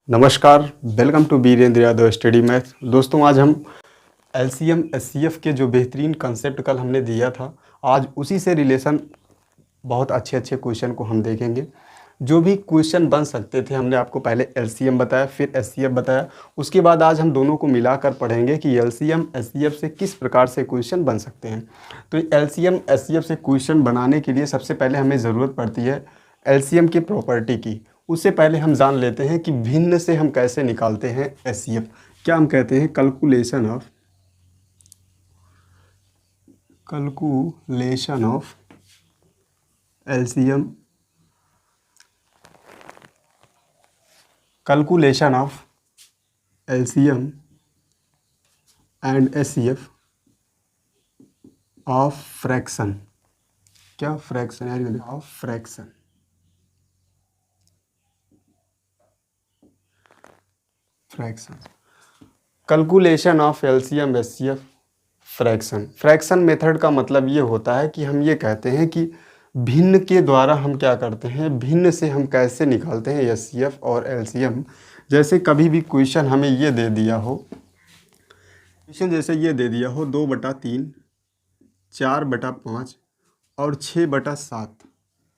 नमस्कार, welcome to Virendra Yadav study math. दोस्तों, आज हम एलसीएम एचसीएफ के जो बेहतरीन कंसेप्ट कल हमने दिया था, आज उसी से रिलेशन बहुत अच्छे अच्छे क्वेश्चन को हम देखेंगे। जो भी क्वेश्चन बन सकते थे, हमने आपको पहले एलसीएम बताया, फिर एचसीएफ बताया। उसके बाद आज हम दोनों को मिलाकर पढ़ेंगे कि एलसीएम एचसीएफ से किस प्रकार से क्वेश्चन बन सकते हैं। तो एलसीएम एचसीएफ से क्वेश्चन बनाने के लिए सबसे पहले हमें ज़रूरत पड़ती है एलसीएम की प्रॉपर्टी की। उससे पहले हम जान लेते हैं कि भिन्न से हम कैसे निकालते हैं एचसीएफ। क्या हम कहते हैं? Calculation of LCM, calculation of LCM and HCF of fraction. क्या फ्रैक्शन है? Of fraction. Calculation of LCM HCF fraction method का मतलब ये होता है कि हम ये कहते हैं कि भिन्न के द्वारा हम क्या करते हैं, भिन्न से हम कैसे निकालते हैं एचसीएफ और एलसीएम। जैसे कभी भी क्वेश्चन हमें ये दे दिया हो, क्वेश्चन जैसे ये दे दिया हो 2/3, 4/5 और 6/7।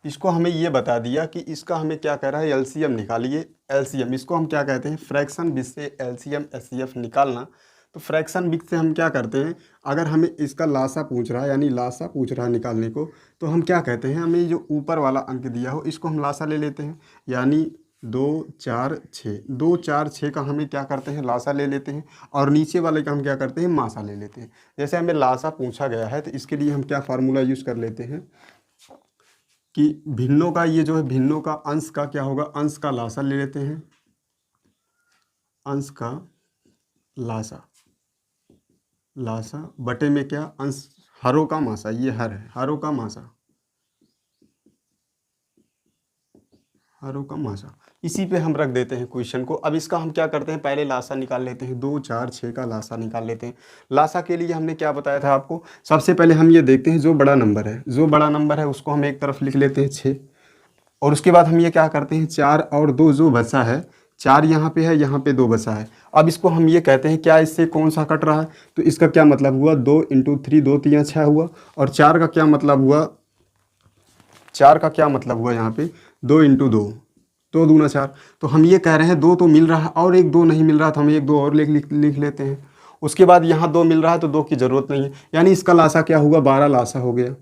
इसको हमें ये बता दिया कि इसका हमें क्या कह रहा है, एलसीएम निकालिए। एलसीएम इसको हम क्या कहते हैं? फ्रैक्शन विद से एलसीएम एचसीएफ निकालना। तो फ्रैक्शन विद से हम क्या करते हैं, अगर हमें इसका लासा पूछ रहा है, यानी लासा पूछ रहा है निकालने को, तो हम क्या कहते हैं, हमें जो ऊपर वाला अंक दिया हो इसको हम लासा ले लेते हैं। यानी 2 4 6, 2 4 6 का हमें क्या करते हैं, लासा ले लेते हैं। और नीचे वाले का हम क्या करते हैं, मासा ले लेते हैं। जैसे हमें लासा पूछा गया है तो इसके लिए हम क्या फार्मूला यूज़ कर लेते हैं कि भिन्नों का, ये जो है भिन्नों का अंश का क्या होगा, अंश का लासा ले लेते हैं। अंश का लासा बटे में क्या, अंश हरों का मासा। ये हर है, हरों का मासा, हरों का मासा। इसी पे हम रख देते हैं क्वेश्चन को। अब इसका हम क्या करते हैं, पहले लासा निकाल लेते हैं। 2 4 6 का लासा निकाल लेते हैं। लासा के लिए हमने क्या बताया था आपको, सबसे पहले हम ये देखते हैं जो बड़ा नंबर है उसको हम एक तरफ लिख लेते हैं 6। और उसके बाद हम ये क्या करते हैं, 4 और 2 जो बचा है, 4 यहाँ पे है, यहाँ पे 2 बचा है। अब इसको हम ये कहते हैं क्या इससे कौन सा कट रहा है, तो इसका क्या मतलब हुआ, 2 × 3, 2 3 6 हुआ। और 4 का क्या मतलब हुआ, 4 का क्या मतलब हुआ यहाँ पे, 2 × 2, 2 दूना 4। तो हम ये कह रहे हैं 2 तो मिल रहा है और एक 2 नहीं मिल रहा, तो हम एक 2 और लिख लेते हैं। उसके बाद यहाँ 2 मिल रहा है तो 2 की ज़रूरत नहीं है, यानी इसका लासा क्या हुआ, 12 लासा हो गया।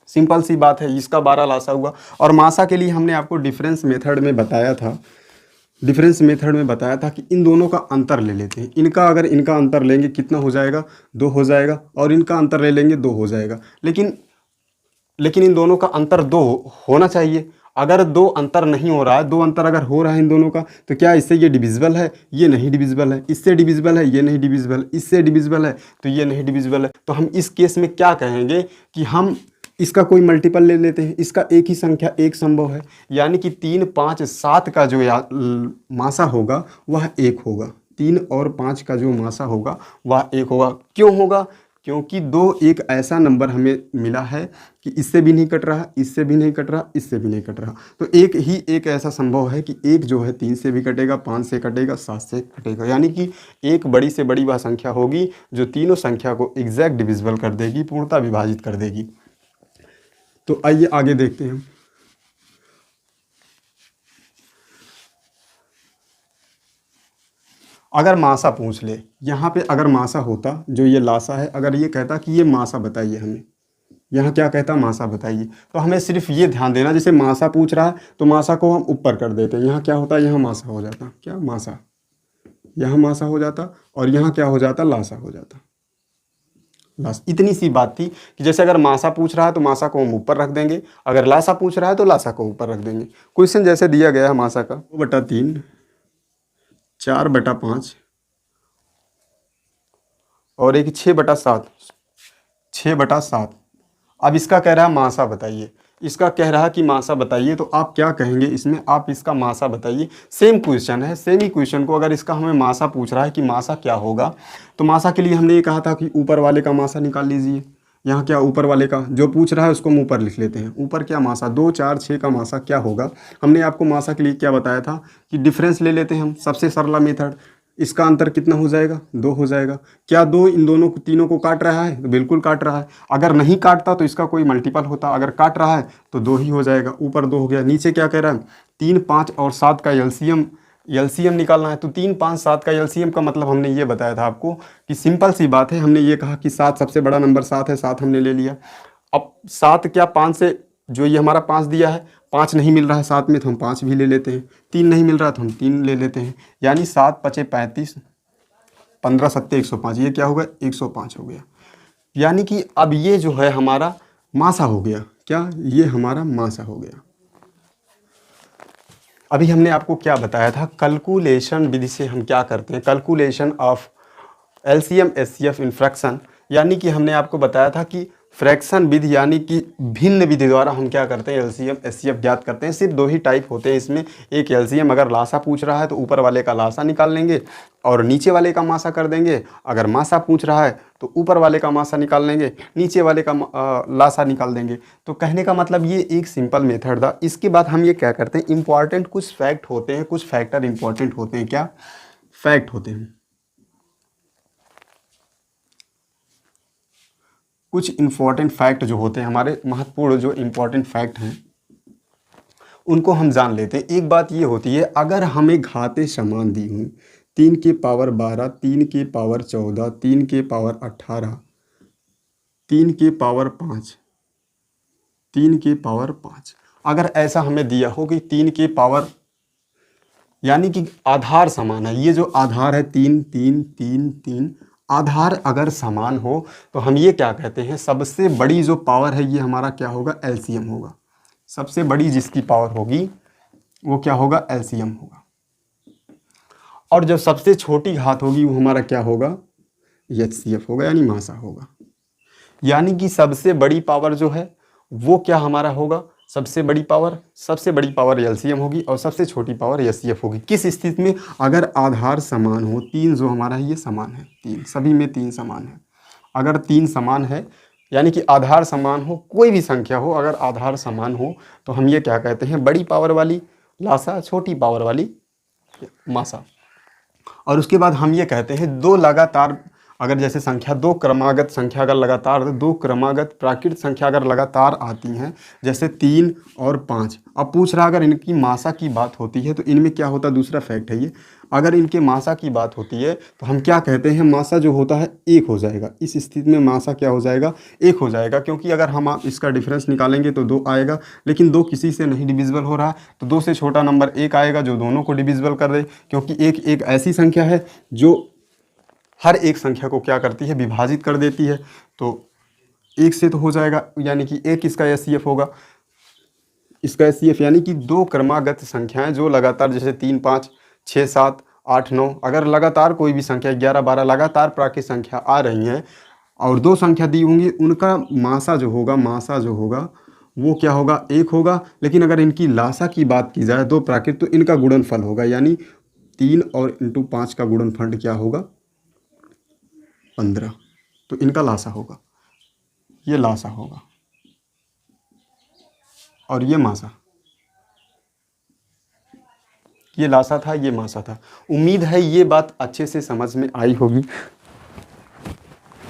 सिंपल सी बात है, इसका 12 लासा हुआ। और मासा के लिए हमने आपको डिफरेंस मेथड में बताया था कि इन दोनों का अंतर ले लेते हैं। अगर इनका अंतर लेंगे कितना हो जाएगा, 2 हो जाएगा। और इनका अंतर ले लेंगे 2 हो जाएगा। लेकिन इन दोनों का अंतर 2 होना चाहिए। अगर 2 अंतर नहीं हो रहा है, 2 अंतर अगर हो रहा है इन दोनों का, तो क्या इससे ये डिविजिबल है? ये नहीं डिविजिबल है। इससे डिविजिबल है? ये नहीं डिविजिबल। इससे डिविजिबल है? तो ये नहीं डिविजिबल है। तो हम इस केस में क्या कहेंगे कि हम इसका कोई मल्टीपल ले लेते हैं। इसका एक ही संख्या एक संभव है, यानी कि 3 5 7 का जो मासा होगा वह 1 होगा। 3 और 5 का जो मासा होगा वह 1 होगा। क्यों होगा? क्योंकि 2 एक ऐसा नंबर हमें मिला है कि इससे भी नहीं कट रहा, इससे भी नहीं कट रहा, इससे भी नहीं कट रहा। तो एक ऐसा संभव है कि एक जो है 3 से भी कटेगा, 5 से कटेगा, 7 से कटेगा। यानी कि एक बड़ी से बड़ी वह संख्या होगी जो तीनों संख्या को एग्जैक्ट डिविजिबल कर देगी, पूर्णतः विभाजित कर देगी। तो आइए आगे देखते हैं। अगर मासा पूछ ले, यहाँ पे अगर मासा होता, जो ये लासा है, अगर ये कहता कि ये मासा बताइए हमें, यहाँ क्या कहता, मासा बताइए, तो हमें सिर्फ ये ध्यान देना, जैसे मासा पूछ रहा है तो मासा को हम ऊपर कर देते हैं। यहाँ क्या होता, यहाँ मासा हो जाता, क्या मासा, यहाँ मासा हो जाता, और यहाँ क्या हो जाता, लासा हो जाता। लासा। इतनी सी बात थी कि जैसे अगर मासा पूछ रहा है तो मासा को हम ऊपर रख देंगे, अगर लासा पूछ रहा है तो लासा को ऊपर रख देंगे। क्वेश्चन जैसे दिया गया है मासा का, 2/3, 4/5 और एक 6/7। अब इसका कह रहा है मासा बताइए, इसका कह रहा है कि मासा बताइए, तो आप क्या कहेंगे इसमें, आप इसका मासा बताइए। सेम क्वेश्चन है, सेम ही क्वेश्चन को अगर इसका हमें मासा पूछ रहा है कि मासा क्या होगा, तो मासा के लिए हमने ये कहा था कि ऊपर वाले का मासा निकाल लीजिए। यहाँ क्या ऊपर वाले का जो पूछ रहा है उसको हम ऊपर लिख लेते हैं। ऊपर क्या मासा 2 4 6 का मासा क्या होगा। हमने आपको मासा के लिए क्या बताया था कि डिफरेंस ले लेते हैं हम, सबसे सरला मेथड। इसका अंतर कितना हो जाएगा 2 हो जाएगा। क्या 2 इन दोनों को तीनों को काट रहा है, तो बिल्कुल काट रहा है। अगर नहीं काटता तो इसका कोई मल्टीपल होता, अगर काट रहा है तो 2 ही हो जाएगा। ऊपर 2 हो गया, नीचे क्या कह रहा है 3 5 और 7 का एलसीएम निकालना है। तो 3 5 7 का एलसीएम का मतलब हमने ये बताया था आपको कि सिंपल सी बात है। हमने ये कहा कि 7 सबसे बड़ा नंबर 7 है, 7 हमने ले लिया। अब 7 क्या 5 से, जो ये हमारा 5 दिया है, 5 नहीं मिल रहा है 7 में तो हम 5 भी ले लेते हैं। 3 नहीं मिल रहा तो हम 3 ले लेते हैं। यानी 7 5 35, 15 7 105, ये क्या होगा 105 हो गया। यानी कि अब ये जो है हमारा मासा हो गया। क्या, ये हमारा मासा हो गया। अभी हमने आपको क्या बताया था, कैलकुलेशन विधि से हम क्या करते हैं, calculation of LCM HCF in fraction. यानी कि हमने आपको बताया था कि फ्रैक्शन विधि यानी कि भिन्न विधि द्वारा हम क्या करते हैं एलसीएम एचसीएफ ज्ञात करते हैं। सिर्फ 2 ही टाइप होते हैं इसमें। एक एलसीएम, अगर लासा पूछ रहा है तो ऊपर वाले का लासा निकाल लेंगे और नीचे वाले का मासा कर देंगे। अगर मासा पूछ रहा है तो ऊपर वाले का मासा निकाल लेंगे, नीचे वाले का लासा निकाल देंगे। तो कहने का मतलब ये एक सिंपल मेथड था। इसके बाद हम ये क्या करते हैं, इंपॉर्टेंट कुछ फैक्ट होते हैं, कुछ फैक्टर इंपॉर्टेंट होते हैं। क्या फैक्ट होते हैं, कुछ इंपॉर्टेंट फैक्ट जो होते हैं हमारे महत्वपूर्ण जो इंपॉर्टेंट फैक्ट हैं उनको हम जान लेते हैं। एक बात ये होती है, अगर हमें घातें समान दी हुई 3 की पावर 12, 3 की पावर 14, 3 की पावर 18, 3 की पावर 5, 3 की पावर 5, अगर ऐसा हमें दिया हो कि 3 की पावर, यानी कि आधार समान है, ये जो आधार है 3 3 3 3, आधार अगर समान हो तो हम ये क्या कहते हैं, सबसे बड़ी जो पावर है ये हमारा क्या होगा, एलसीएम होगा। सबसे बड़ी जिसकी पावर होगी वो क्या होगा, एलसीएम होगा। और जो सबसे छोटी घात होगी वो हमारा क्या होगा, एचसीएफ होगा, यानी मासा होगा। यानी कि सबसे बड़ी पावर जो है वो क्या हमारा होगा, सबसे बड़ी पावर एलसीएम होगी और सबसे छोटी पावर एचसीएफ होगी। किस स्थिति में, अगर आधार समान हो, 3 जो हमारा है ये समान है, 3 सभी में 3 समान है। अगर 3 समान है यानी कि आधार समान हो, कोई भी संख्या हो अगर आधार समान हो तो हम ये क्या कहते हैं, बड़ी पावर वाली लासा, छोटी पावर वाली मासा। और उसके बाद हम ये कहते हैं दो लगातार, अगर जैसे संख्या दो क्रमागत संख्या अगर लगातार, दो क्रमागत प्राकृत संख्या अगर लगातार आती हैं, जैसे 3 और 5, अब पूछ रहा अगर इनकी मासा की बात होती है तो इनमें क्या होता है, दूसरा फैक्ट है ये, अगर इनके मासा की बात होती है तो हम क्या कहते हैं, मासा जो होता है 1 हो जाएगा। इस स्थिति में मासा क्या हो जाएगा, 1 हो जाएगा। क्योंकि अगर हम इसका डिफरेंस निकालेंगे तो 2 आएगा, लेकिन 2 किसी से नहीं डिविजिबल हो रहा है तो 2 से छोटा नंबर 1 आएगा जो दोनों को डिविजिबल कर दे। क्योंकि एक ऐसी संख्या है जो हर एक संख्या को क्या करती है, विभाजित कर देती है। तो 1 से तो हो जाएगा, यानी कि 1 इसका एचसीएफ होगा। इसका एचसीएफ यानी कि 2 क्रमागत संख्याएं जो लगातार, जैसे 3 5 6 7 8 9, अगर लगातार कोई भी संख्या 11 12 लगातार प्राकृत संख्या आ रही हैं और 2 संख्या दी होंगी, उनका मासा जो होगा वो क्या होगा, 1 होगा। लेकिन अगर इनकी लासा की बात की जाए 2 प्राकृत, तो इनका गुणनफल होगा, यानी 3 और इंटू 5 का गुणनफल क्या होगा, 15। तो इनका लासा होगा, ये लासा होगा और ये मासा, ये लासा था, ये मासा था। उम्मीद है ये बात अच्छे से समझ में आई होगी।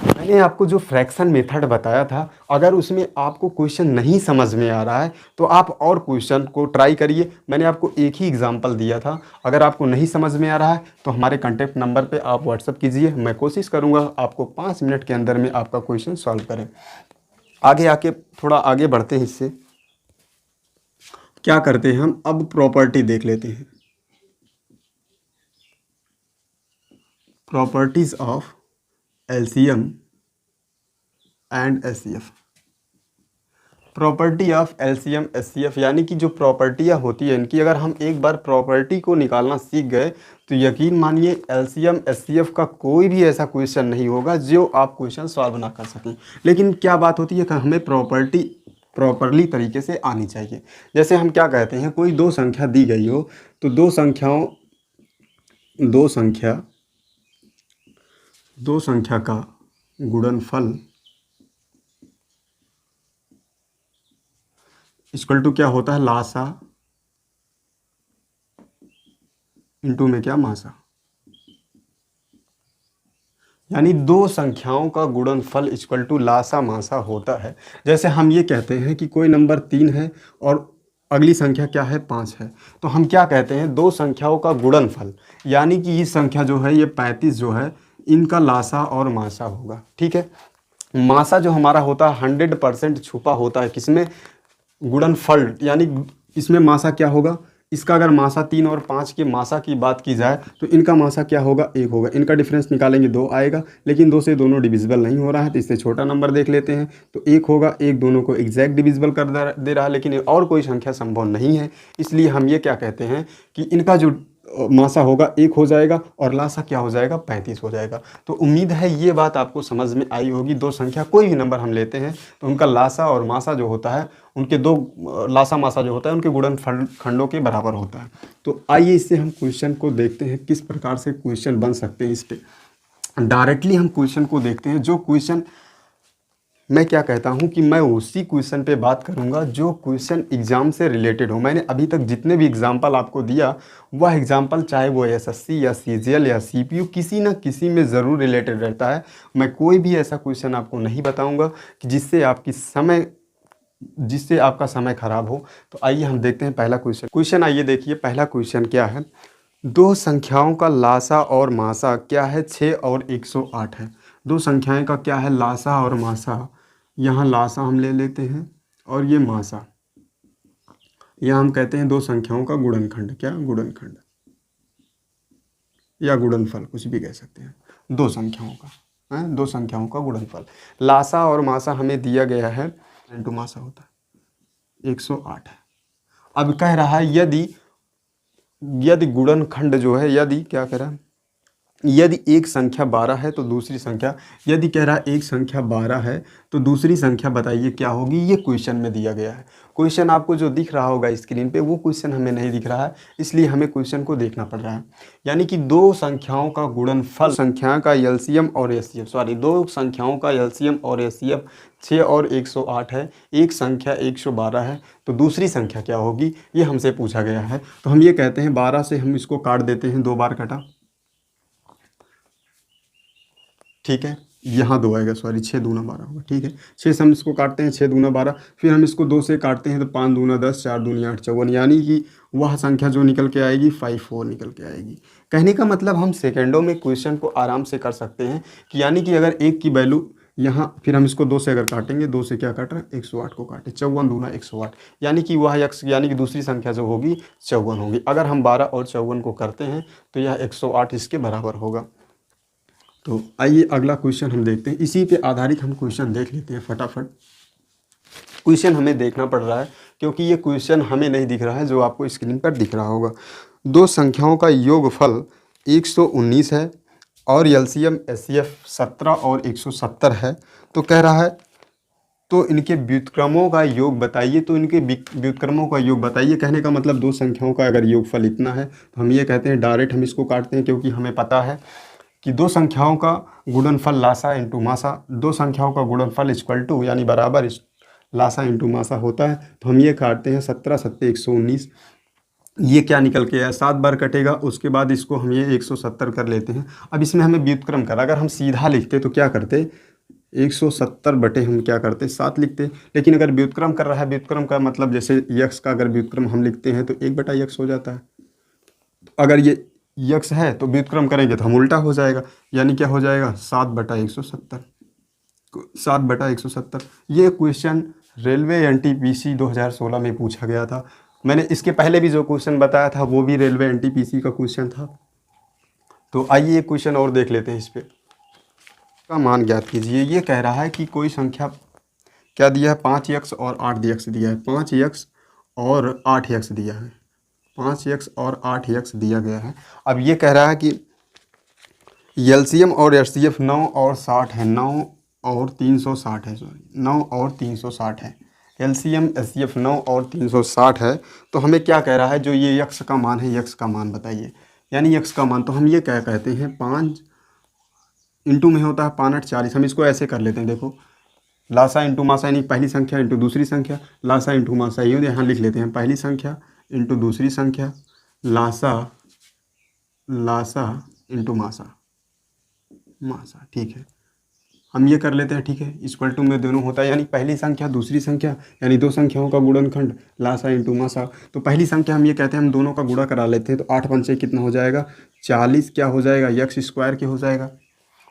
मैंने आपको जो फ्रैक्शन मेथड बताया था, अगर उसमें आपको क्वेश्चन नहीं समझ में आ रहा है तो आप और क्वेश्चन को ट्राई करिए। मैंने आपको एक ही एग्जांपल दिया था। अगर आपको नहीं समझ में आ रहा है तो हमारे कॉन्टैक्ट नंबर पे आप व्हाट्सअप कीजिए, मैं कोशिश करूँगा आपको 5 मिनट के अंदर में आपका क्वेश्चन सॉल्व करें। आगे आके थोड़ा आगे बढ़ते हैं, इससे क्या करते हैं हम, अब प्रॉपर्टी देख लेते हैं। Properties of LCM and HCF. Property of LCM HCF यानी कि जो प्रॉपर्टियाँ होती है इनकी, अगर हम एक बार प्रॉपर्टी को निकालना सीख गए तो यकीन मानिए एलसीएम एचसीएफ का कोई भी ऐसा क्वेश्चन नहीं होगा जो आप क्वेश्चन सॉल्व ना कर सकें। लेकिन क्या बात होती है कि हमें प्रॉपर्टी प्रॉपरली तरीके से आनी चाहिए। जैसे हम क्या कहते हैं, कोई 2 संख्या दी गई हो तो दो संख्या का गुणनफल इक्वल टू क्या होता है, लासा इंटू में क्या, मासा। यानी दो संख्याओं का गुणनफल इक्वल टू लासा मासा होता है। जैसे हम ये कहते हैं कि कोई नंबर 3 है और अगली संख्या क्या है, 5 है, तो हम क्या कहते हैं, दो संख्याओं का गुणनफल, यानी कि ये संख्या जो है, ये 35 जो है, इनका लासा और मासा होगा। ठीक है। मासा जो हमारा होता है 100% छुपा होता है किसमें, गुणनफल, यानी इसमें मासा क्या होगा, इसका अगर मासा 3 और 5 के मासा की बात की जाए तो इनका मासा क्या होगा, 1 होगा। इनका डिफरेंस निकालेंगे 2 आएगा, लेकिन 2 से दोनों डिविजिबल नहीं हो रहा है, तो इससे छोटा नंबर देख लेते हैं। तो 1 होगा, 1 दोनों को एग्जैक्ट डिविजिबल कर दे रहा है, लेकिन और कोई संख्या संभव नहीं है। इसलिए हम ये क्या कहते हैं कि इनका जो मासा होगा 1 हो जाएगा और लासा क्या हो जाएगा, 35 हो जाएगा। तो उम्मीद है ये बात आपको समझ में आई होगी। दो संख्या कोई भी नंबर हम लेते हैं तो उनका लासा और मासा जो होता है, उनके दो लासा मासा जो होता है उनके गुणन खंडों के बराबर होता है। तो आइए इससे हम क्वेश्चन को देखते हैं, किस प्रकार से क्वेश्चन बन सकते हैं। इस पर डायरेक्टली हम क्वेश्चन को देखते हैं। जो क्वेश्चन मैं क्या कहता हूं कि मैं उसी क्वेश्चन पे बात करूंगा जो क्वेश्चन एग्जाम से रिलेटेड हो। मैंने अभी तक जितने भी एग्जाम्पल आपको दिया, वह एग्जाम्पल चाहे वो एसएससी या सीजीएल या सीपीयू, किसी ना किसी में ज़रूर रिलेटेड रहता है। मैं कोई भी ऐसा क्वेश्चन आपको नहीं बताऊंगा कि जिससे आपका समय खराब हो। तो आइए हम देखते हैं पहला क्वेश्चन आइए देखिए, पहला क्वेश्चन क्या है। दो संख्याओं का लासा और मासा क्या है, 6 और 108 है। दो संख्याएं का क्या है, लासा और मासा। यहाँ लासा हम ले लेते हैं और ये मासा, यहाँ हम कहते हैं दो संख्याओं का गुणनखंड। क्या, गुणनखंड या गुणनफल, कुछ भी कह सकते हैं। दो संख्याओं का है, दो संख्याओं का गुणनफल। लासा और मासा हमें दिया गया है, इंटू मासा होता है 108 है। अब कह रहा है यदि गुणनखंड जो है, यदि क्या कह रहा है, यदि एक संख्या 12 है तो दूसरी संख्या, यदि कह रहा है एक संख्या 12 है तो दूसरी संख्या बताइए क्या होगी। ये क्वेश्चन में दिया गया है। क्वेश्चन आपको जो दिख रहा होगा स्क्रीन पे, वो क्वेश्चन हमें नहीं दिख रहा है, इसलिए हमें क्वेश्चन को देखना पड़ रहा है। यानी कि दो संख्याओं का गुणनफल, संख्या का एलसीएम और एचसीएफ, दो संख्याओं का एलसीएम और एचसीएफ 6 और 108 है। एक संख्या 112 है तो दूसरी संख्या क्या होगी, ये हमसे पूछा गया है। तो हम ये कहते हैं 12 से हम इसको काट देते हैं, 2 बार कटा, ठीक है। यहाँ 2 आएगा, 6 दूना 12 होगा, ठीक है। 6 से हम इसको काटते हैं, 6 दूना 12, फिर हम इसको 2 से काटते हैं तो 5 दूना 10, 4 दूनी 8, 54, यानी कि वह संख्या जो निकल के आएगी 54 निकल के आएगी। कहने का मतलब हम सेकेंडों में क्वेश्चन को आराम से कर सकते हैं कि यानी कि अगर एक की वैल्यू यहाँ, फिर हम इसको 2 से अगर काटेंगे, 2 से क्या काट रहा है, 108 को काटे, 54 दूना 108, यानी कि वह यक्स, यानी कि दूसरी संख्या जो होगी 54 होगी। अगर हम 12 और 54 को करते हैं तो यह 108 इसके बराबर होगा। तो आइए अगला क्वेश्चन हम देखते हैं। इसी पे आधारित हम क्वेश्चन देख लेते हैं फटाफट। क्वेश्चन हमें देखना पड़ रहा है क्योंकि ये क्वेश्चन हमें नहीं दिख रहा है, जो आपको स्क्रीन पर दिख रहा होगा। दो संख्याओं का योगफल 119 है और एलसीएम एचसीएफ 17 और 170 है। तो कह रहा है तो इनके व्युत्क्रमों का योग बताइए। तो इनके व्युत्क्रमों का योग बताइए, कहने का मतलब दो संख्याओं का अगर योगफल इतना है तो हम ये कहते हैं, डायरेक्ट हम इसको काटते हैं, क्योंकि हमें पता है कि दो संख्याओं का गुणनफल लासा इंटू मासा, दो संख्याओं का गुणनफल इक्वल टू यानी बराबर लासा इंटू मासा होता है। तो हम ये काटते हैं, 17 सत्ते 119, ये क्या निकल के आया, 7 बार कटेगा, उसके बाद इसको हम ये 170 कर लेते हैं। अब इसमें हमें व्युत्क्रम कर, अगर हम सीधा लिखते तो क्या करते, 170 बटे हम क्या करते, 7 लिखते। लेकिन अगर व्युत्क्रम कर रहा है, व्युत्क्रम का मतलब जैसे यक्स का अगर व्युत्क्रम हम लिखते हैं तो 1/x हो जाता है। अगर ये यक्स है तो व्युत्क्रम करेंगे तो हम उल्टा हो जाएगा, यानी क्या हो जाएगा, 7/170, 7/170। ये क्वेश्चन रेलवे एनटीपीसी 2016 में पूछा गया था। मैंने इसके पहले भी जो क्वेश्चन बताया था वो भी रेलवे एनटीपीसी का क्वेश्चन था। तो आइए एक क्वेश्चन और देख लेते हैं। इस पे का मान ज्ञात कीजिए। ये कह रहा है कि कोई संख्या क्या दिया है, 5x और 8x दिया है, 5x और 8x दिया है, 5x और 8x दिया गया है। अब ये कह रहा है कि एलसीएम और एचसीएफ 9 और 60 है, 9 और 360 है, 9 और 360 है। एलसीएम एचसीएफ 9 और 360 है। तो हमें क्या कह रहा है, जो ये यक्स का मान है, यक्स का मान बताइए, यानी यक्स का मान। तो हम ये क्या कहते हैं, 5 इंटू में होता है 5 8 40। हम इसको ऐसे कर लेते हैं, देखो लासा इंटू मासा यानी पहली संख्या इंटू दूसरी संख्या, लासा इंटू मासा, ये यहाँ लिख लेते हैं, पहली संख्या इंटू दूसरी संख्या, लासा लासा इंटू मासा मासा। ठीक है, हम ये कर लेते हैं। ठीक है, इक्वल टू में दोनों होता है, यानी पहली संख्या दूसरी संख्या यानी दो संख्याओं का गुणनखंड, लासा इंटू मासा। तो पहली संख्या हम ये कहते हैं हम दोनों का गुणा करा लेते हैं, तो 8 पंचे कितना हो जाएगा, 40 क्या हो जाएगा, यक्स स्क्वायर के हो जाएगा।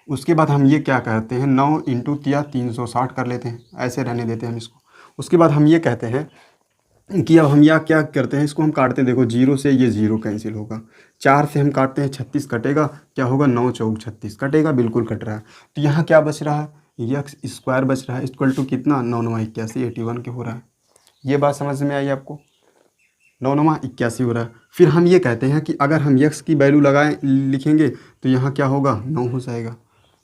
उसके बाद हम ये क्या करते हैं, 9 इंटू 360 कर लेते हैं, ऐसे रहने देते हैं हम इसको। उसके बाद हम ये कहते हैं कि अब हम यह क्या करते हैं, इसको हम काटते हैं। देखो 0 से ये 0 कैंसिल होगा, 4 से हम काटते हैं 36 कटेगा, क्या होगा 9 चौक 36 कटेगा, बिल्कुल कट रहा है। तो यहाँ क्या बच रहा है, यक्स स्क्वायर बच रहा है, इक्वल टू कितना 9 9 81 81 के हो रहा है। ये बात समझ में आई आपको, 9 9 81 हो रहा है। फिर हम ये कहते हैं कि अगर हम यक्स की वैल्यू लगाएं लिखेंगे तो यहाँ क्या होगा 9 हो जाएगा,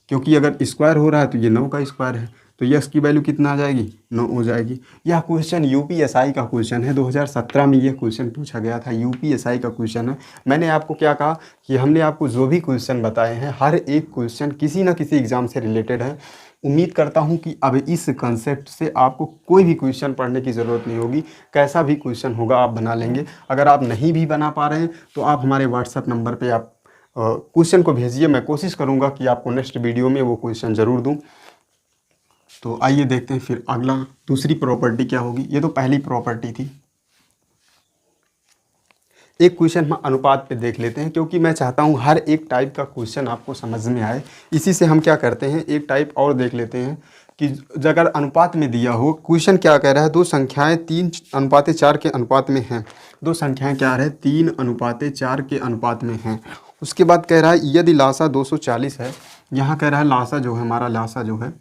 क्योंकि अगर स्क्वायर हो रहा है तो ये 9 का स्क्वायर है, तो यक्स की वैल्यू कितना आ जाएगी 9 हो जाएगी। यह क्वेश्चन यूपीएसआई का क्वेश्चन है, 2017 में यह क्वेश्चन पूछा गया था, यूपीएसआई का क्वेश्चन है। मैंने आपको क्या कहा कि हमने आपको जो भी क्वेश्चन बताए हैं हर एक क्वेश्चन किसी न किसी एग्ज़ाम से रिलेटेड है। उम्मीद करता हूं कि अब इस कंसेप्ट से आपको कोई भी क्वेश्चन पढ़ने की ज़रूरत नहीं होगी, कैसा भी क्वेश्चन होगा आप बना लेंगे। अगर आप नहीं भी बना पा रहे हैं तो आप हमारे व्हाट्सएप नंबर पे आप क्वेश्चन को भेजिए, मैं कोशिश करूंगा कि आपको नेक्स्ट वीडियो में वो क्वेश्चन ज़रूर दूं। तो आइए देखते हैं फिर अगला दूसरी प्रॉपर्टी क्या होगी। ये तो पहली प्रॉपर्टी थी। एक क्वेश्चन हम अनुपात पे देख लेते हैं, क्योंकि मैं चाहता हूं हर एक टाइप का क्वेश्चन आपको समझ में आए। इसी से हम क्या करते हैं, एक टाइप और देख लेते हैं कि अगर अनुपात में दिया हो, क्वेश्चन क्या कह रहा है, दो संख्याएं 3:4 के अनुपात में हैं। दो संख्याएं क्या है, 3:4 के अनुपात में हैं। उसके बाद कह रहा है यदि लासा 240 है, यहाँ कह रहा है लासा जो है हमारा, लासा जो है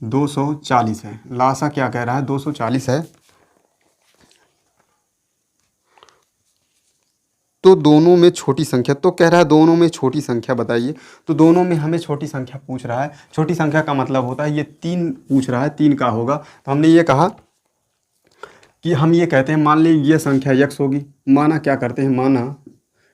240 है। लासा क्या कह रहा है 240 है, तो दोनों में छोटी संख्या, तो कह रहा है दोनों में छोटी संख्या बताइए। तो दोनों में हमें छोटी संख्या पूछ रहा है। छोटी संख्या का मतलब होता है ये 3 पूछ रहा है, 3 का होगा। तो हमने ये कहा कि हम ये कहते हैं, मान ली ये संख्या यक्स होगी, माना क्या करते हैं, माना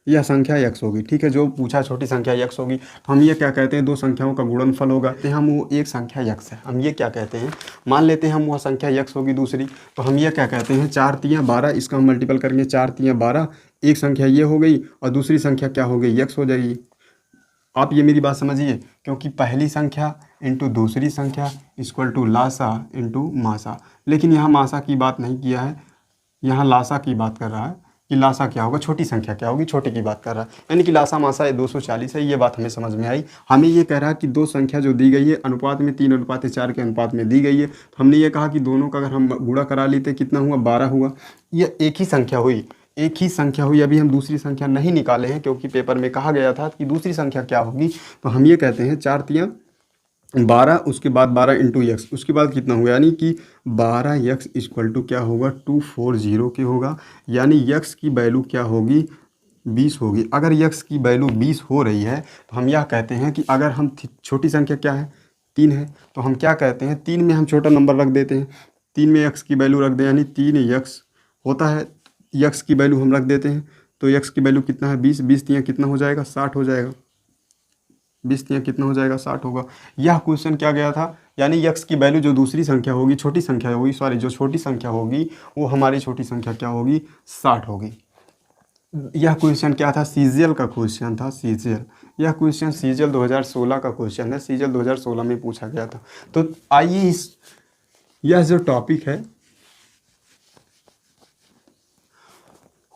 यह संख्या यक्स होगी। ठीक है, जो पूछा छोटी संख्या यक्स होगी, तो हम ये क्या कहते हैं, दो संख्याओं का गुणनफल होगा। तो हम वो एक संख्या यक्स है, हम ये क्या कहते हैं, मान लेते हैं हम वह संख्या यक्स होगी दूसरी, तो हम ये क्या कहते हैं, 4 3 12, इसका हम मल्टीपल करेंगे, 4 3 12, एक संख्या ये हो गई और दूसरी संख्या क्या हो गई, यक्स हो जाएगी। आप ये मेरी बात समझिए, क्योंकि पहली संख्या इंटू दूसरी संख्या इक्वल टू लासा इंटू मासा। लेकिन यहाँ मासा की बात नहीं किया है, यहाँ लासा की बात कर रहा है कि लासा क्या होगा, छोटी संख्या क्या होगी, छोटे की बात कर रहा है। यानी कि लासा मासा 240 है, ये बात हमें समझ में आई। हमें ये कह रहा है कि दो संख्या जो दी गई है अनुपात में 3:4 के अनुपात में दी गई है, तो हमने ये कहा कि दोनों का अगर हम गुणा करा लेते कितना हुआ, 12 हुआ। ये एक ही संख्या हुई, एक ही संख्या हुई। अभी हम दूसरी संख्या नहीं निकाले हैं, क्योंकि पेपर में कहा गया था कि दूसरी संख्या क्या होगी। तो हम ये कहते हैं 4 3 12, उसके बाद 12 इंटू यक्स, उसके बाद कितना होगा, यानी कि 12 यक्स इक्वल टू क्या होगा 240 के होगा। यानी यक्स की वैल्यू क्या होगी 20 होगी। अगर यक्स की वैल्यू 20 हो रही है तो हम यह कहते हैं कि अगर हम छोटी संख्या क्या है 3 है, तो हम क्या कहते हैं 3 में हम छोटा नंबर रख देते हैं, 3 में यक्स की वैल्यू रख दें, यानी 3 यक्स होता है, यक्स की वैल्यू हम रख देते हैं। तो यक्स की वैल्यू कितना है 20, 20 3 कितना हो जाएगा 60 हो जाएगा, 20 3 कितना हो जाएगा 60 होगा। यह क्वेश्चन क्या गया था, यानी यक्स की वैल्यू जो दूसरी संख्या होगी, छोटी संख्या होगी, सॉरी जो छोटी संख्या होगी वो हमारी छोटी संख्या क्या होगी 60 होगी। यह क्वेश्चन क्या था, सीजीएल का क्वेश्चन था, सीजीएल। यह क्वेश्चन सीजीएल 2016 का क्वेश्चन है, सीजीएल 2016 में पूछा गया था। तो आइए इस यह जो टॉपिक है,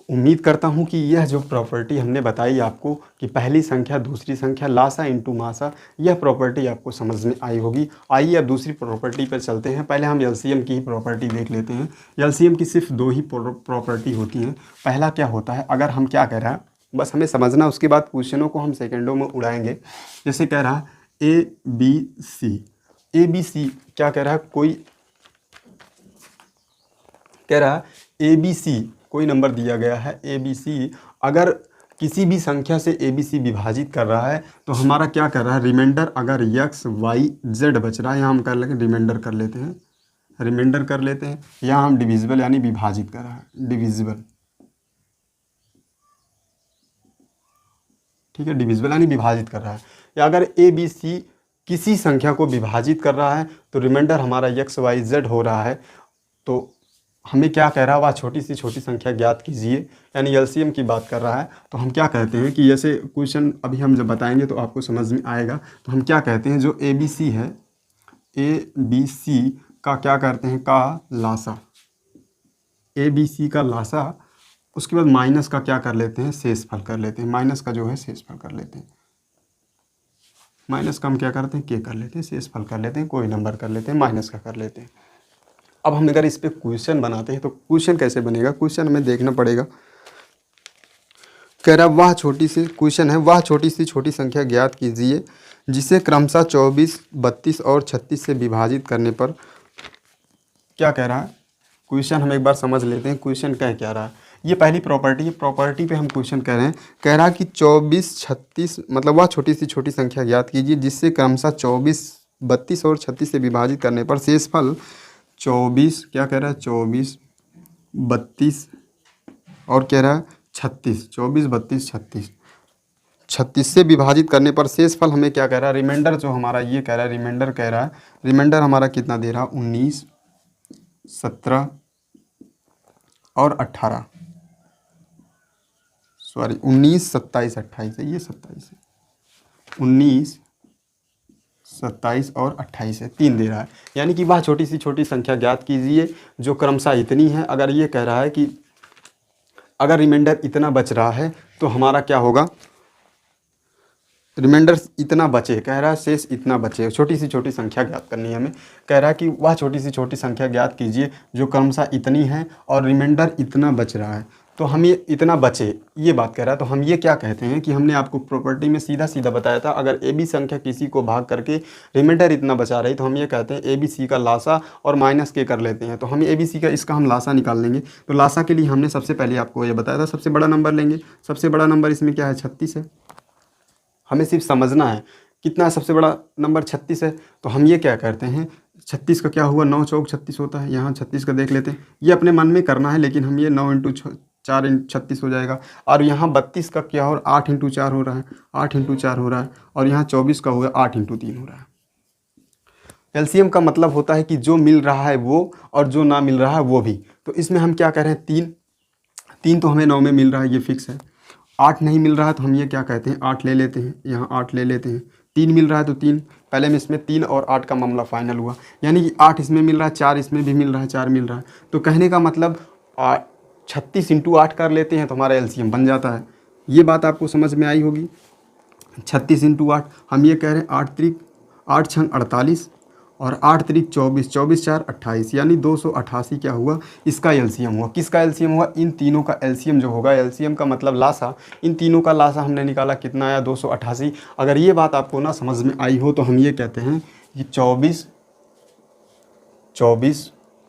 उम्मीद करता हूं कि यह जो प्रॉपर्टी हमने बताई आपको कि पहली संख्या दूसरी संख्या लासा इंटू मासा, यह प्रॉपर्टी आपको समझ में आई होगी। आइए अब दूसरी प्रॉपर्टी पर चलते हैं। पहले हम एलसीएम की ही प्रॉपर्टी देख लेते हैं। एलसीएम की सिर्फ दो ही प्रॉपर्टी होती हैं। पहला क्या होता है, अगर हम क्या कह रहा है बस हमें समझना, उसके बाद क्वेश्चनों को हम सेकेंडों में उड़ाएंगे। जैसे कह रहा है ए बी सी क्या कह रहा है, कोई कह रहा है ए बी सी, कोई नंबर दिया गया है ए बी सी, अगर किसी भी संख्या से ए बी सी विभाजित कर रहा है तो हमारा क्या कर रहा है, रिमाइंडर अगर यक्स वाई जेड बच रहा है, यहाँ हम कर लेंगे रिमाइंडर कर लेते हैं, रिमाइंडर कर लेते हैं। यहाँ हम डिविजिबल यानी विभाजित कर रहा है, डिविजिबल, ठीक है, डिविजिबल यानी विभाजित कर रहा है। या अगर ए बी सी किसी संख्या को विभाजित कर रहा है तो रिमाइंडर हमारा एक्स वाई जेड हो रहा है, तो हमें क्या कह रहा है, वह छोटी सी छोटी संख्या ज्ञात कीजिए, यानी एलसीएम की बात कर रहा है। तो हम क्या कहते हैं कि जैसे क्वेश्चन अभी हम जब बताएंगे तो आपको समझ में आएगा। तो हम क्या कहते हैं, जो ए बी सी है, ए बी सी का क्या करते हैं, का लासा, ए बी सी का लासा, उसके बाद माइनस का क्या कर लेते हैं, शेषफल कर लेते हैं, माइनस का जो है शेषफल कर लेते हैं, माइनस का हम क्या करते हैं, के कर लेते हैं, शेषफल कर लेते हैं, कोई नंबर कर लेते हैं, माइनस का कर लेते हैं। अब हम अगर इस पे क्वेश्चन बनाते हैं तो क्वेश्चन कैसे बनेगा, क्वेश्चन हमें देखना पड़ेगा। कह रहा वह छोटी सी, क्वेश्चन है, वह छोटी सी छोटी संख्या ज्ञात कीजिए जिसे क्रमशः 24, 32 और 36 से विभाजित करने पर, क्या कह रहा है क्वेश्चन, हम एक बार समझ लेते हैं क्वेश्चन कह क्या रहा है। ये पहली प्रॉपर्टी है, प्रॉपर्टी पे हम क्वेश्चन कह रहे हैं। कह रहा कि 24, 36 मतलब वह छोटी सी छोटी संख्या ज्ञात कीजिए जिससे क्रमशः 24, 32 और 36 से विभाजित करने पर शेषफल 24, क्या कह रहा है, 24, 32 और कह रहा है 36, 24, 32, 36, 36 से विभाजित करने पर शेषफल हमें क्या कह रहा है, रिमाइंडर जो हमारा ये कह रहा है, रिमाइंडर कह रहा है, रिमाइंडर हमारा कितना दे रहा है, 19, 17 और 18, सॉरी 19, 27, 28 है, ये 27 है, 19, 27 और 28 है, 3 दे रहा है। यानी कि वह छोटी सी छोटी संख्या ज्ञात कीजिए जो क्रमशः इतनी है। अगर ये कह रहा है कि अगर रिमाइंडर इतना बच रहा है तो हमारा क्या होगा, रिमाइंडर इतना बचे, कह रहा है शेष इतना बचे, छोटी सी छोटी संख्या ज्ञात करनी है हमें। कह रहा है कि वह छोटी सी छोटी संख्या ज्ञात कीजिए जो क्रमशः इतनी है और रिमाइंडर इतना बच रहा है, तो हम ये इतना बचे, ये बात कह रहा है। तो हम ये क्या कहते हैं कि हमने आपको प्रॉपर्टी में सीधा सीधा बताया था, अगर ए बी संख्या किसी को भाग करके रिमाइंडर इतना बचा रही तो हम ये कहते हैं ए बी सी का लासा और माइनस के कर लेते हैं। तो हम ए बी सी का इसका हम लासा निकाल लेंगे। तो लासा के लिए हमने सबसे पहले आपको ये बताया था, सबसे बड़ा नंबर लेंगे। सबसे बड़ा नंबर इसमें क्या है, 36 है। हमें सिर्फ समझना है कितना है, सबसे बड़ा नंबर 36 है। तो हम ये क्या करते हैं, 36 का क्या हुआ, 9 चौक 36 होता है। यहाँ 36 का देख लेते हैं, ये अपने मन में करना है, लेकिन हम ये 9 इंटू 4 36 हो जाएगा। और यहाँ 32 का क्या हो, 8 इंटू 4 हो रहा है, 8 इंटू 4 हो रहा है। और यहाँ 24 का हुआ 8 इंटू 3 हो रहा है। एलसीएम का मतलब होता है कि जो मिल रहा है वो और जो ना मिल रहा है वो भी। तो इसमें हम क्या कह रहे हैं, 3 तो हमें 9 में मिल रहा है, ये फिक्स है। 8 नहीं मिल रहा है तो हम ये क्या कहते हैं, 8 ले लेते हैं, यहाँ 8 ले लेते हैं। 3 मिल रहा है तो 3, पहले में इसमें 3 और 8 का मामला फाइनल हुआ, यानी कि 8 इसमें मिल रहा है, 4 इसमें भी मिल रहा है, 4 मिल रहा है। तो कहने का मतलब 36 इंटू 8 कर लेते हैं तो हमारा एलसीएम बन जाता है। ये बात आपको समझ में आई होगी। 36 इंटू 8, हम ये कह रहे हैं 8 त्रिक 8 छंग 48 और 8 त्रिक 24, 24 4 28, यानी 288 क्या हुआ, इसका एलसीएम हुआ। किसका एलसीएम हुआ, इन तीनों का एलसीएम जो होगा, एलसीएम का मतलब लासा, इन तीनों का लासा हमने निकाला, कितना आया, 288। अगर ये बात आपको ना समझ में आई हो तो हम ये कहते हैं कि 24,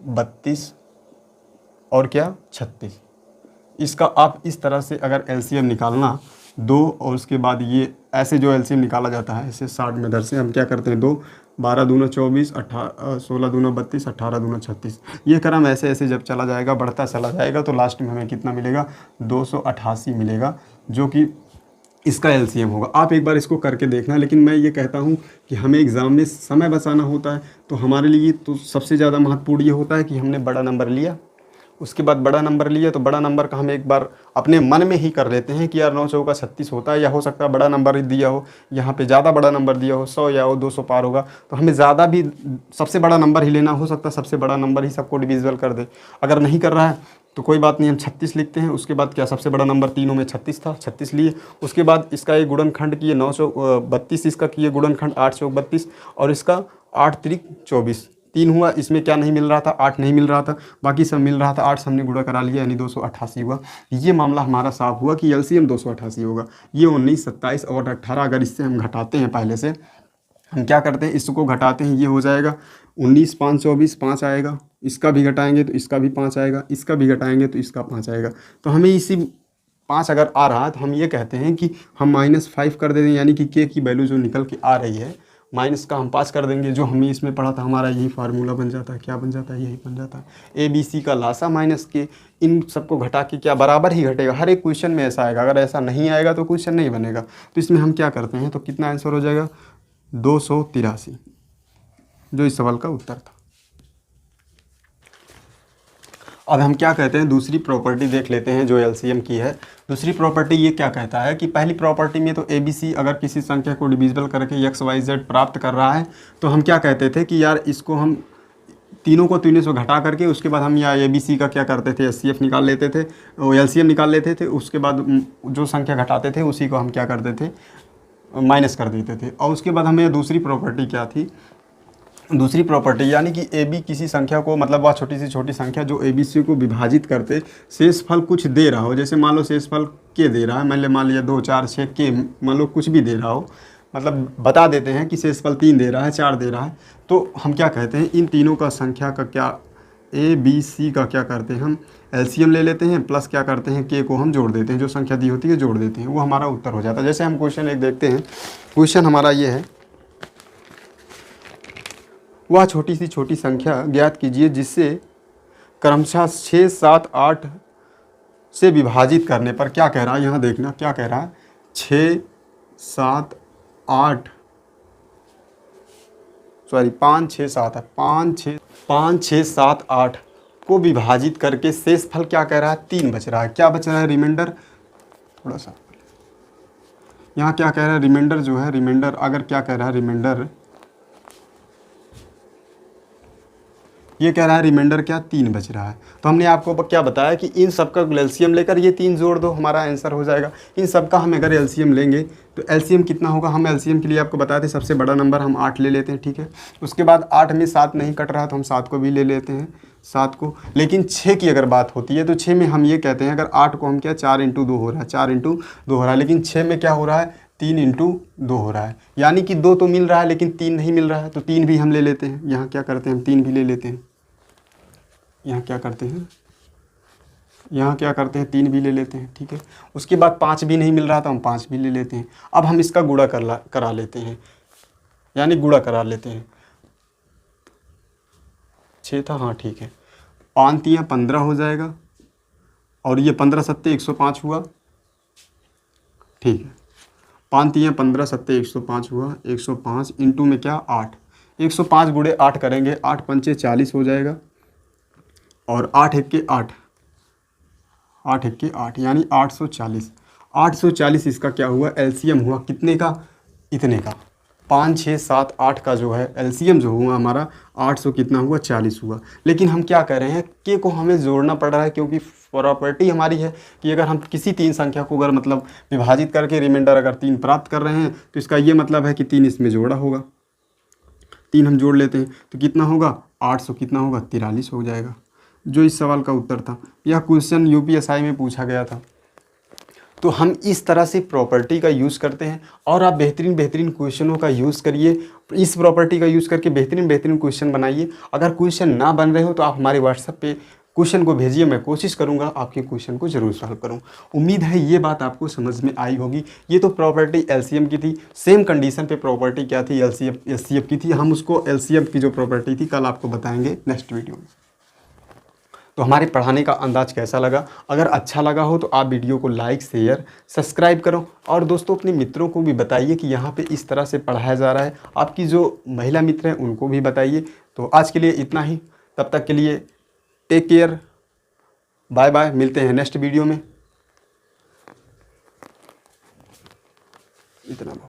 32 और क्या 36, इसका आप इस तरह से अगर एलसीएम निकालना 2 और उसके बाद ये ऐसे जो एलसीएम निकाला जाता है ऐसे 60 में दर से हम क्या करते हैं, 2 12 दूना 24, 16 दूना 32, 18 दूना 36, ये क्रम ऐसे ऐसे जब चला जाएगा, बढ़ता चला जाएगा, तो लास्ट में हमें कितना मिलेगा, 288 मिलेगा, जो कि इसका एलसीएम होगा। आप एक बार इसको करके देखना। लेकिन मैं ये कहता हूँ कि हमें एग्ज़ाम में समय बचाना होता है, तो हमारे लिए तो सबसे ज़्यादा महत्वपूर्ण ये होता है कि हमने बड़ा नंबर लिया, उसके बाद बड़ा नंबर लिया तो बड़ा नंबर का हम एक बार अपने मन में ही कर लेते हैं कि यार 9 चौका 36 होता है, या हो सकता है बड़ा नंबर ही दिया हो, यहाँ पे ज़्यादा बड़ा नंबर दिया हो, 100 या हो 200 पार होगा, तो हमें ज़्यादा भी सबसे बड़ा नंबर ही लेना, हो सकता है सबसे बड़ा नंबर ही सबको डिविजिबल कर दे। अगर नहीं कर रहा है तो कोई बात नहीं, हम 36 लिखते हैं। उसके बाद क्या, सबसे बड़ा नंबर तीनों में 36 था, 36 लिए। उसके बाद इसका ये गुणनखंड किए, 9 चौक 32, इसका किए गुणनखंड 8 चौक 32, और इसका 8 त्रिक 24, 3 हुआ। इसमें क्या नहीं मिल रहा था, 8 नहीं मिल रहा था, बाकी सब मिल रहा था। 8 से हमने गुणा करा लिया, यानी 288 हुआ। ये मामला हमारा साफ हुआ कि एलसीएम 288 होगा। ये 19, 27 और 18 अगर इससे हम घटाते हैं, पहले से हम क्या करते हैं, इसको घटाते हैं, ये हो जाएगा 19, 5 24, 5 आएगा। इसका भी घटाएंगे तो इसका भी 5 आएगा, इसका भी घटाएंगे तो इसका 5 आएगा। तो हमें इसी 5 अगर आ रहा है तो हम ये कहते हैं कि हम -5 कर देते हैं, यानी कि के की वैल्यू जो निकल के आ रही है, माइनस का हम 5 कर देंगे। जो हमें इसमें पढ़ा था, हमारा यही फार्मूला बन जाता है। क्या बन जाता है, यही बन जाता है, ए बी सी का लासा माइनस के। इन सबको घटा के क्या बराबर ही घटेगा, हर एक क्वेश्चन में ऐसा आएगा। अगर ऐसा नहीं आएगा तो क्वेश्चन नहीं बनेगा। तो इसमें हम क्या करते हैं, तो कितना आंसर हो जाएगा, 283, जो इस सवाल का उत्तर था। अब हम क्या कहते हैं, दूसरी प्रॉपर्टी देख लेते हैं जो एलसीएम की है। दूसरी प्रॉपर्टी ये क्या कहता है कि पहली प्रॉपर्टी में तो ABC अगर किसी संख्या को डिविजिबल करके XYZ प्राप्त कर रहा है, तो हम क्या कहते थे कि यार इसको हम तीनों को तीनों से घटा करके उसके बाद हम या ABC का क्या करते थे, HCF निकाल लेते थे, LCM निकाल लेते थे। उसके बाद जो संख्या घटाते थे उसी को हम क्या करते थे, माइनस कर देते थे। और उसके बाद हमें दूसरी प्रॉपर्टी क्या थी, दूसरी प्रॉपर्टी यानी कि AB किसी संख्या को, मतलब वह छोटी से छोटी संख्या जो ABC को विभाजित करते शेषफल कुछ दे रहा हो, जैसे मान लो शेषफल के दे रहा है, मान लिया 2 4 6 के, मान लो कुछ भी दे रहा हो, मतलब बता देते हैं कि शेषफल 3 दे रहा है, 4 दे रहा है, तो हम क्या कहते हैं, इन तीनों का संख्या का क्या, ABC का क्या करते हैं, हम LCM ले लेते हैं, प्लस क्या करते हैं, के को हम जोड़ देते हैं, जो संख्या दी होती है जोड़ देते हैं, वो हमारा उत्तर हो जाता है। जैसे हम क्वेश्चन एक देखते हैं, क्वेश्चन हमारा ये है, वह छोटी सी छोटी संख्या ज्ञात कीजिए जिससे क्रमशः 6 7 8 से विभाजित करने पर, क्या कह रहा है यहाँ देखना, क्या कह रहा है, 6 7 8 सॉरी 5 6 7 है, 5 6 7 8 को विभाजित करके शेषफल क्या कह रहा है, 3 बच रहा है। क्या बच रहा है, रिमाइंडर, थोड़ा सा यहाँ क्या कह रहा है, रिमाइंडर जो है, रिमाइंडर अगर क्या कह रहा है, रिमाइंडर ये कह रहा है रिमाइंडर क्या, 3 बच रहा है। तो हमने आपको क्या बताया कि इन सब का एलसीएम लेकर ये 3 जोड़ दो, हमारा आंसर हो जाएगा। इन सब का हम अगर एलसीएम लेंगे तो एलसीएम कितना होगा, हम एलसीएम के लिए आपको बताए थे सबसे बड़ा नंबर हम 8 ले लेते हैं, ठीक है। उसके बाद 8 में 7 नहीं कट रहा तो हम 7 को भी ले लेते हैं, 7 को। लेकिन 6 की अगर बात होती है तो 6 में हम ये कहते हैं, अगर 8 को हम क्या 4 × 2 हो रहा है, 4 × 2 हो रहा है, लेकिन 6 में क्या हो रहा है, 3 × 2 हो रहा है, यानी कि 2 तो मिल रहा है लेकिन 3 नहीं मिल रहा है, तो 3 भी हम ले लेते हैं। यहाँ क्या करते हैं, हम 3 भी ले लेते हैं। यहाँ क्या करते हैं, यहाँ क्या करते हैं, 3 भी ले लेते हैं, ठीक है। उसके बाद 5 भी नहीं मिल रहा तो हम 5 भी ले लेते हैं। अब हम इसका गुणा करा लेते हैं, यानी गुणा करा लेते हैं। 6 था, हाँ ठीक है, 5 × 3 = 15 हो जाएगा, और ये 15 × 7 = 105 हुआ, ठीक है। 5 × 3 = 15 × 7 = 105 हुआ, 105 इंटू में क्या 8, 105 × 8 करेंगे, 8 × 5 = 40 हो जाएगा, और 8 × 1 = 8, 8 × 1 = 8 यानी 840। 840 इसका क्या हुआ, एलसीएम हुआ कितने का, इतने का। 5 6 7 8 का जो है एलसीएम जो हुआ हमारा 800 कितना हुआ, 40 हुआ। लेकिन हम क्या कर रहे हैं, के को हमें जोड़ना पड़ रहा है, क्योंकि प्रॉपर्टी हमारी है कि अगर हम किसी 3 संख्या को अगर मतलब विभाजित करके रिमाइंडर अगर 3 प्राप्त कर रहे हैं तो इसका ये मतलब है कि 3 इसमें जोड़ा होगा। 3 हम जोड़ लेते हैं तो कितना होगा, 800 कितना होगा, 43 हो जाएगा, जो इस सवाल का उत्तर था। यह क्वेश्चन यूपीएसआई में पूछा गया था। तो हम इस तरह से प्रॉपर्टी का यूज़ करते हैं, और आप बेहतरीन क्वेश्चनों का यूज़ करिए, इस प्रॉपर्टी का यूज़ करके बेहतरीन क्वेश्चन बनाइए। अगर क्वेश्चन ना बन रहे हो तो आप हमारे व्हाट्सएप पे क्वेश्चन को भेजिए, मैं कोशिश करूंगा आपके क्वेश्चन को ज़रूर सॉल्व करूं। उम्मीद है ये बात आपको समझ में आई होगी। ये तो प्रॉपर्टी एलसीएम की थी, सेम कंडीशन पे प्रॉपर्टी क्या थी, एलसीएफ की थी। हम उसको एलसीएम की जो प्रॉपर्टी थी कल आपको बताएंगे नेक्स्ट वीडियो में। तो हमारे पढ़ाने का अंदाज कैसा लगा, अगर अच्छा लगा हो तो आप वीडियो को लाइक शेयर सब्सक्राइब करो, और दोस्तों अपने मित्रों को भी बताइए कि यहाँ पे इस तरह से पढ़ाया जा रहा है। आपकी जो महिला मित्र हैं उनको भी बताइए। तो आज के लिए इतना ही, तब तक के लिए टेक केयर, बाय बाय, मिलते हैं नेक्स्ट वीडियो में। इतना